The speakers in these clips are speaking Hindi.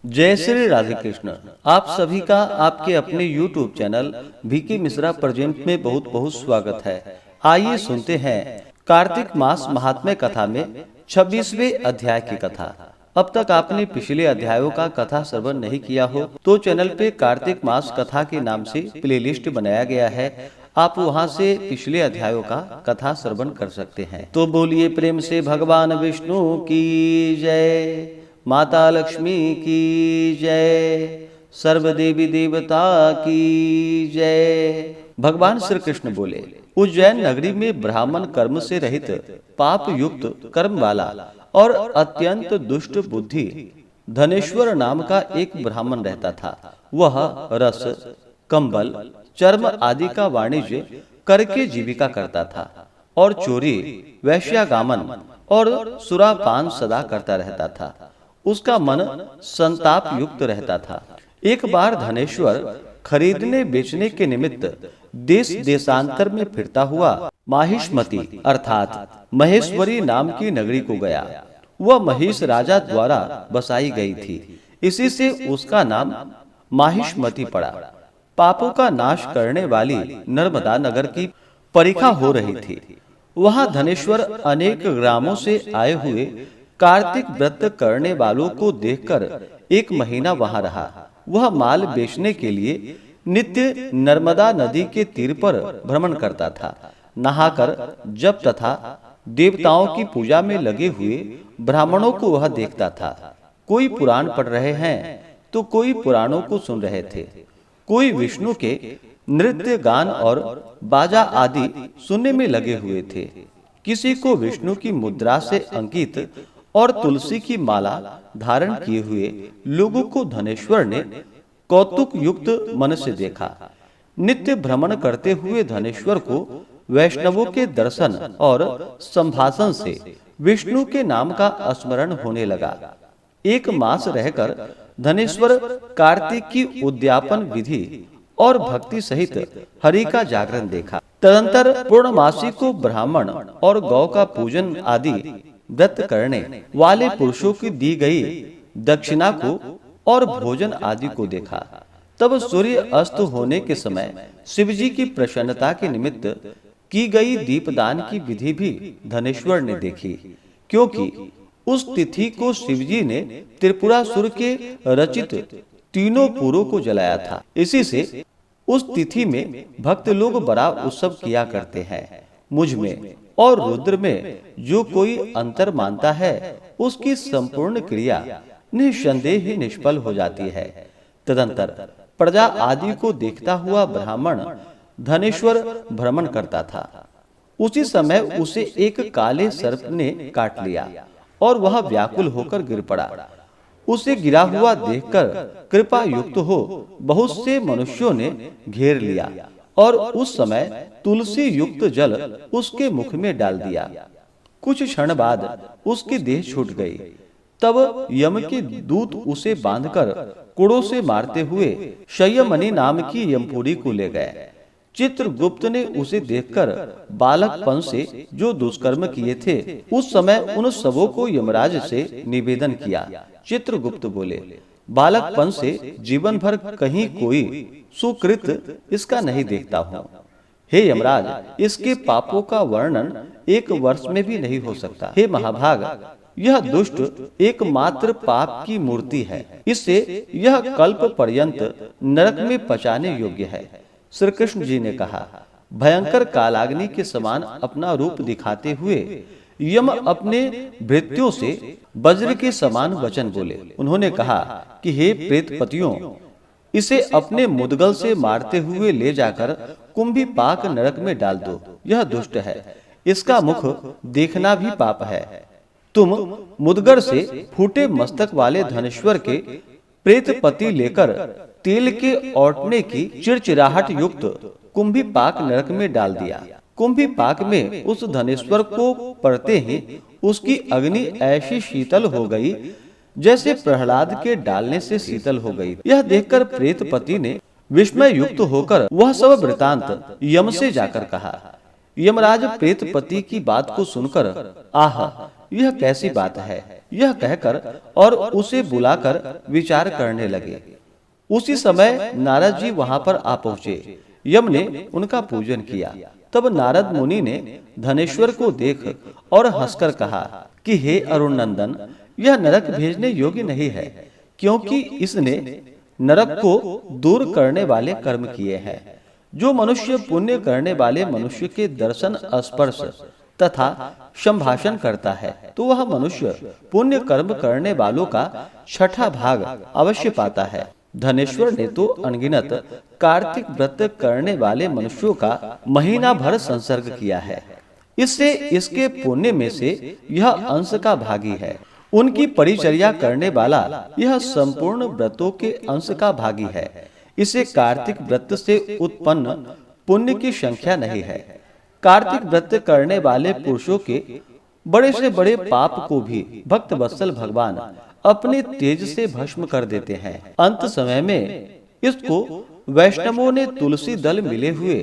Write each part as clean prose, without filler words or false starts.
जय श्री राधे कृष्ण। आप सभी का आपके अपने YouTube channel VK Mishra present में बहुत बहुत स्वागत है। आइए सुनते हैं कार्तिक मास महात्म्य कथा में 26वें अध्याय की कथा। अब तक आपने पिछले अध्यायों का कथा श्रवण नहीं किया हो तो चैनल पे कार्तिक मास कथा के नाम से प्लेलिस्ट बनाया गया है, आप वहां से पिछले अध्यायों का कथा श्रवण कर सकते हैं। तो बोलिए प्रेम से भगवान विष्णु की जय, माता लक्ष्मी की जय, सर्व देवी देवता की जय। भगवान श्री कृष्ण बोले, उज्जैन नगरी में ब्राह्मण कर्म से रहित पाप युक्त कर्म वाला और अत्यंत दुष्ट बुद्धि धनेश्वर नाम का एक ब्राह्मण रहता था। वह रस, कंबल, चर्म आदि का वाणिज्य करके जीविका करता था और चोरी, वैश्यागामन और सुरापान सदा करता रहता था। उसका मन संताप युक्त रहता था। एक बार धनेश्वर खरीदने बेचने के निमित्त देश देशांतर में फिरता हुआ माहिष्मती अर्थात महेश्वरी नाम की नगरी को गया। वह महेश राजा द्वारा बसाई गई थी, इसी से उसका नाम माहिष्मती पड़ा। पापों का नाश करने वाली नर्मदा नगर की परीक्षा हो रही थी। वहां धनेश्वर अनेक ग्रामों से आए हुए कार्तिक व्रत करने वालों को देखकर एक महीना वहां रहा। वह माल बेचने के लिए नित्य नर्मदा नदी के तीर पर भ्रमण करता था। नहाकर जप तथा देवताओं की पूजा में लगे हुए ब्राह्मणों को वह देखता था। कोई पुराण पढ़ रहे हैं तो कोई पुराणों को सुन रहे थे। कोई विष्णु के नृत्य, गान और बाजा आदि सुनने में लगे हुए थे। किसी को विष्णु की मुद्रा से अंकित और तुलसी की माला धारण किए हुए लोगों को धनेश्वर ने कौतुक युक्त मन से देखा। नित्य भ्रमण करते हुए धनेश्वर को वैष्णवों के दर्शन और संभाषण से विष्णु के नाम का स्मरण होने लगा। एक मास रहकर धनेश्वर कार्तिक की उद्यापन विधि और भक्ति सहित हरि का जागरण देखा। तदंतर पूर्णमासी को ब्राह्मण और गौ का पूजन आदि व्रत करने वाले पुरुषों की दी गई दक्षिणा को और भोजन आदि को देखा। तब सूर्य अस्त होने के समय शिवजी की प्रसन्नता के निमित्त की गई दीपदान की विधि भी धनेश्वर ने देखी, क्योंकि उस तिथि को शिवजी ने त्रिपुरासुर के रचित तीनों पुरों को जलाया था। इसी से उस तिथि में भक्त लोग बड़ा उत्सव किया करते हैं। मुझ में और रुद्र में जो कोई अंतर मानता है उसकी संपूर्ण क्रिया निसंदेह ही निष्फल हो जाती है। तदंतर प्रजा आदि को देखता हुआ ब्राह्मण धनेश्वर भ्रमण करता था। उसी समय उसे एक काले सर्प ने काट लिया और वह व्याकुल होकर गिर पड़ा। उसे गिरा हुआ देखकर कृपा युक्त हो बहुत से मनुष्यों ने घेर लिया और उस समय तुलसी युक्त जल उसके मुख में डाल दिया। कुछ क्षण बाद उसकी देह छूट गई। तब यम के दूत उसे बांधकर कुड़ों से मारते हुए शयमनी नाम की यमपुरी को ले गए। चित्रगुप्त ने उसे देखकर बालकपन से जो दुष्कर्म किए थे उस समय उन सबों को यमराज से निवेदन किया। चित्रगुप्त बोले, बालकपन से जीवन भर कहीं कोई सुकृत इसका नहीं देखता हूँ। हे यमराज, इसके पापों का वर्णन एक वर्ष में भी नहीं हो सकता। हे महाभाग, यह दुष्ट एकमात्र पाप की मूर्ति है। इससे यह कल्प पर्यंत नरक में पचाने योग्य है। श्री कृष्ण जी ने कहा, भयंकर कालाग्नि के समान अपना रूप दिखाते हुए यम अपने भृत्यों से वज्र के समान वचन बोले। उन्होंने कहा कि हे प्रेतपतियों, इसे अपने मुदगल से मारते हुए ले जाकर कुंभीपाक नरक में डाल दो। यह दुष्ट है, इसका मुख देखना भी पाप है। तुम मुदगर से फूटे मस्तक वाले धनेश्वर के प्रेतपति लेकर तेल के औटने की चिड़चिड़ाहट युक्त कुंभीपाक नरक में डाल दिया। कुंभीपाक में उस धनेश्वर को पड़ते ही उसकी अग्नि ऐसी शीतल हो गई जैसे प्रहलाद के डालने से शीतल हो गई। यह देखकर प्रेतपति ने विस्मय युक्त होकर वह सब वृतांत यम से जाकर कहा। यमराज प्रेतपति की बात को सुनकर, आह, यह कैसी बात है। यह कहकर और उसे बुलाकर विचार करने लगे। उसी समय नारद जी वहां पर आ पहुंचे। यम ने उनका पूजन किया। तब नारद मुनि ने धनेश्वर को देख और हंसकर कहा कि हे अरुण नंदन, यह नरक भेजने योग्य नहीं है, क्योंकि इसने नरक को दूर करने वाले कर्म किए हैं। जो मनुष्य पुण्य करने वाले मनुष्य के दर्शन, स्पर्श तथा संभाषण करता है, तो वह मनुष्य पुण्य कर्म करने वालों का 6ठा भाग अवश्य पाता है। धनेश्वर ने तो अनगिनत कार्तिक व्रत करने वाले मनुष्यों का महीना भर संसर्ग किया है। इससे इसके पुण्य में से यह अंश का भागी है। उनकी परिचर्या करने वाला यह संपूर्ण व्रतों के अंश का भागी है। इसे कार्तिक व्रत से उत्पन्न पुण्य की संख्या नहीं है। कार्तिक व्रत करने वाले पुरुषों के बड़े से बड़े पाप को भी भक्त वत्सल भगवान अपने तेज से भस्म कर देते हैं। अंत समय में इसको वैष्णवों ने तुलसी दल मिले हुए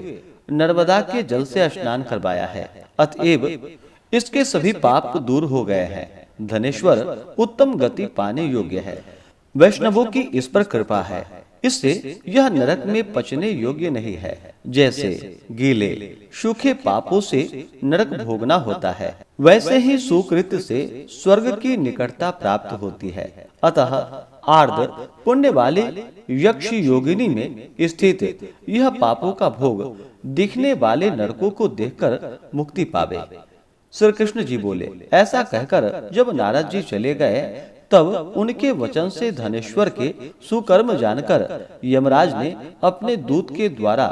नर्मदा के जल से स्नान करवाया है। अतएव इसके सभी पाप दूर हो गए हैं। धनेश्वर उत्तम गति पाने योग्य है। वैष्णवों की इस पर कृपा है। इससे यह नरक में पचने योग्य नहीं है। जैसे गीले सूखे पापों से नरक भोगना होता है, वैसे ही सुकृत से स्वर्ग की निकटता प्राप्त होती है। अतः आर्द्र पुण्य वाले यक्ष योगिनी में स्थित यह पापों का भोग दिखने वाले नरकों को देखकर मुक्ति पावे। श्री कृष्ण जी बोले। ऐसा कहकर जब नारद जी चले गए, तब उनके वचन से धनेश्वर के सुकर्म जानकर यमराज ने अपने दूत के द्वारा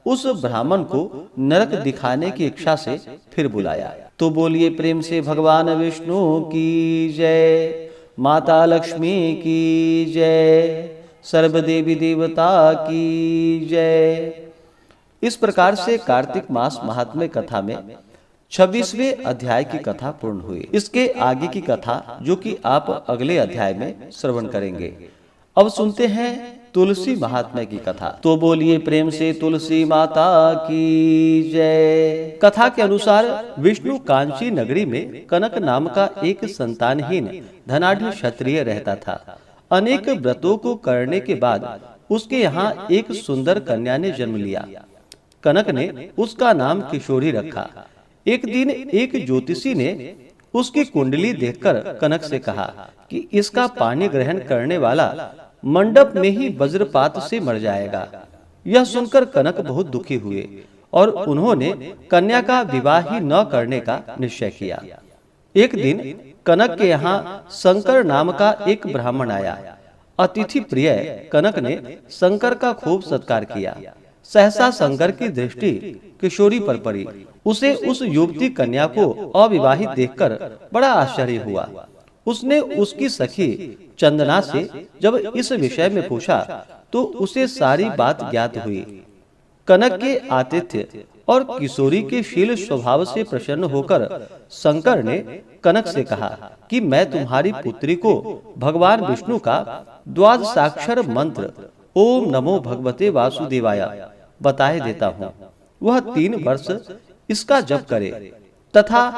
उस ब्राह्मण को नरक दिखाने की इच्छा से फिर बुलाया। तो बोलिए प्रेम से भगवान विष्णु की जय, माता लक्ष्मी की जय, सर्व देवी देवता की जय। इस प्रकार से कार्तिक मास महात्म्य कथा में 26वें अध्याय की कथा पूर्ण हुई। इसके आगे की कथा जो कि आप अगले अध्याय में श्रवण करेंगे। अब सुनते हैं तुलसी महात्म्य की कथा। तो बोलिए प्रेम से तुलसी माता की जय। कथा के अनुसार विष्णु कांची नगरी में कनक नाम का एक संतानहीन धनाढ़ क्षत्रिय रहता था। अनेक व्रतों को करने के बाद उसके यहाँ एक सुंदर कन्या ने जन्म लिया। कनक ने उसका नाम किशोरी रखा। एक दिन एक ज्योतिषी ने उसकी कुंडली देखकर कनक से कहा कि इसका पानी ग्रहण करने वाला मंडप में ही वज्रपात से मर जाएगा। यह सुनकर कनक बहुत दुखी हुए और उन्होंने कन्या का विवाह ही न करने का निश्चय किया। एक दिन कनक के यहाँ शंकर नाम का एक ब्राह्मण आया। अतिथि प्रिय कनक ने शंकर का खूब सत्कार किया। सहसा शंकर की दृष्टि किशोरी पर पड़ी। उसे उस युवती कन्या को अविवाहित देखकर बड़ा आश्चर्य हुआ। उसने उसकी सखी चंदना से जब इस विषय में पूछा तो उसे सारी बात ज्ञात हुई। कनक के आतिथ्य और किशोरी के शील स्वभाव से प्रसन्न होकर शंकर ने कनक से कहा कि मैं तुम्हारी पुत्री को भगवान विष्णु का द्वादशाक्षर मंत्र ओम नमो भगवते वासुदेवाय बताए देता हूँ। वह 3 वर्ष इसका जप करे तथा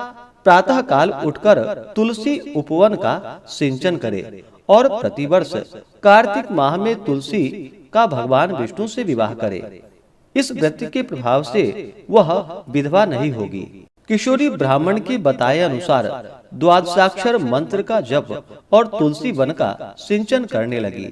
प्रातः काल उठकर तुलसी उपवन का सिंचन करे और प्रतिवर्ष कार्तिक माह में तुलसी का भगवान विष्णु से विवाह करे। इस व्रत के प्रभाव से वह विधवा नहीं होगी। किशोरी ब्राह्मण के बताए अनुसार द्वादशाक्षर मंत्र का जप और तुलसी वन का सिंचन करने लगी।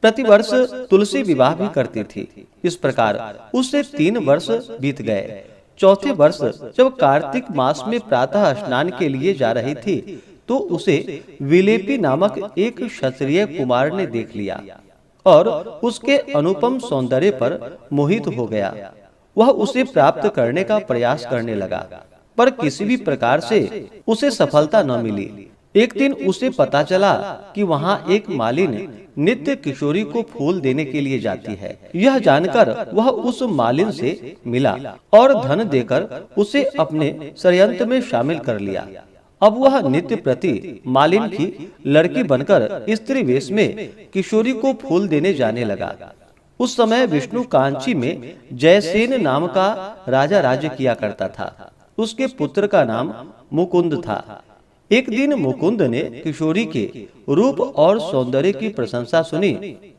प्रतिवर्ष तुलसी विवाह भी करती थी। इस प्रकार उससे 3 वर्ष बीत गए। चौथे वर्ष जब कार्तिक मास में प्रातः स्नान के लिए जा रही थी तो उसे विलेपी नामक एक क्षत्रिय कुमार ने देख लिया और उसके अनुपम सौंदर्य पर मोहित हो गया। वह उसे प्राप्त करने का प्रयास करने लगा, पर किसी भी प्रकार से उसे सफलता न मिली। एक दिन उसे पता चला कि वहाँ एक मालिन नित्य किशोरी को फूल देने के लिए जाती है। यह जानकर वह उस मालिन से मिला और धन देकर उसे अपने षड्यंत्र में शामिल कर लिया। अब वह नित्य प्रति मालिन की लड़की बनकर स्त्री वेश में किशोरी को फूल देने जाने लगा। उस समय विष्णु कांची में जयसेन नाम का राजा राज्य किया करता था। उसके पुत्र का नाम मुकुंद था। एक दिन मुकुंद ने किशोरी के रूप और सौंदर्य की प्रशंसा सुनी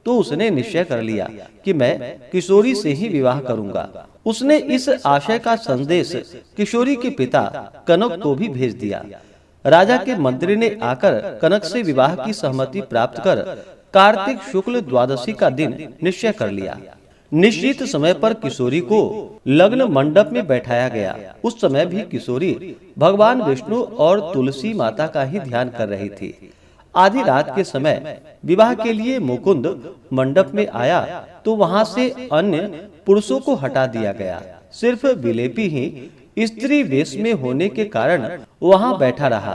तो उसने निश्चय कर लिया कि मैं किशोरी से ही विवाह करूंगा। उसने इस आशय का संदेश किशोरी के पिता कनक को भी भेज दिया। राजा के मंत्री ने आकर कनक से विवाह की सहमति प्राप्त कर कार्तिक शुक्ल द्वादशी का दिन निश्चय कर लिया। निश्चित समय पर किशोरी को लग्न मंडप में बैठाया गया। उस समय भी किशोरी भगवान विष्णु और तुलसी माता का ही ध्यान कर रही थी। आधी रात के समय विवाह के लिए मुकुंद मंडप में आया तो वहां से अन्य पुरुषों को हटा दिया गया। सिर्फ विलेपी ही स्त्री वेश में होने के कारण वहां बैठा रहा।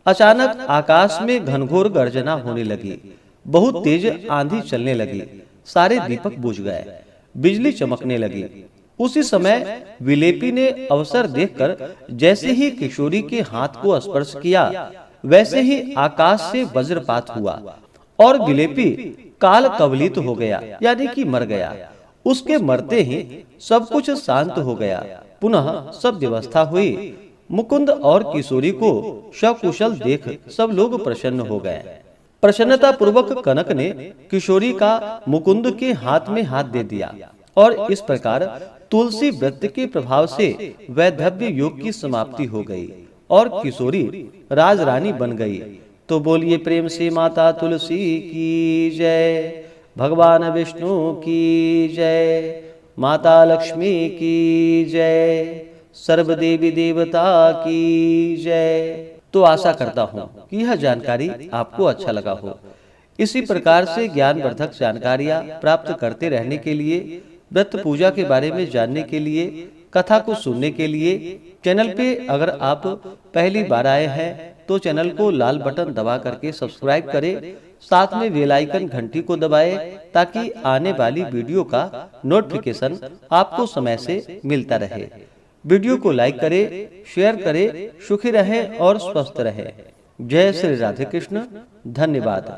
अचानक आकाश में घनघोर गर्जना होने लगी। बहुत तेज आंधी चलने लगी। सारे दीपक बुझ गए। बिजली चमकने लगी। उसी समय विलेपी ने अवसर देखकर जैसे ही किशोरी के हाथ को स्पर्श किया वैसे ही आकाश से वज्रपात हुआ और विलेपी काल कवलित हो गया, यानी कि मर गया। उसके मरते ही सब कुछ शांत हो गया। पुनः सब व्यवस्था हुई। मुकुंद और किशोरी को सकुशल देख सब लोग प्रसन्न हो गए। प्रसन्नता पूर्वक कनक ने किशोरी का मुकुंद के हाथ में हाथ दे दिया और इस प्रकार तुलसी व्रत के प्रभाव से वैधव्य योग की समाप्ति हो गई और किशोरी राजरानी बन गई। तो बोलिए प्रेम से माता तुलसी की जय, भगवान विष्णु की जय, माता लक्ष्मी की जय, सर्व देवी देवता की जय। तो आशा करता हूँ कि यह जानकारी आपको अच्छा लगा हो। इसी प्रकार से ज्ञानवर्धक जानकारियाँ प्राप्त करते रहने के लिए, व्रत पूजा के बारे में जानने के लिए, कथा को सुनने के लिए चैनल पे अगर आप पहली बार आए हैं तो चैनल को लाल बटन दबा करके सब्सक्राइब करें। साथ में बेल आइकन घंटी को दबाएं ताकि आने वाली वीडियो का नोटिफिकेशन आपको समय से मिलता रहे। वीडियो को लाइक करें, शेयर करें। सुखी रहें और स्वस्थ रहें। जय श्री राधे कृष्ण। धन्यवाद।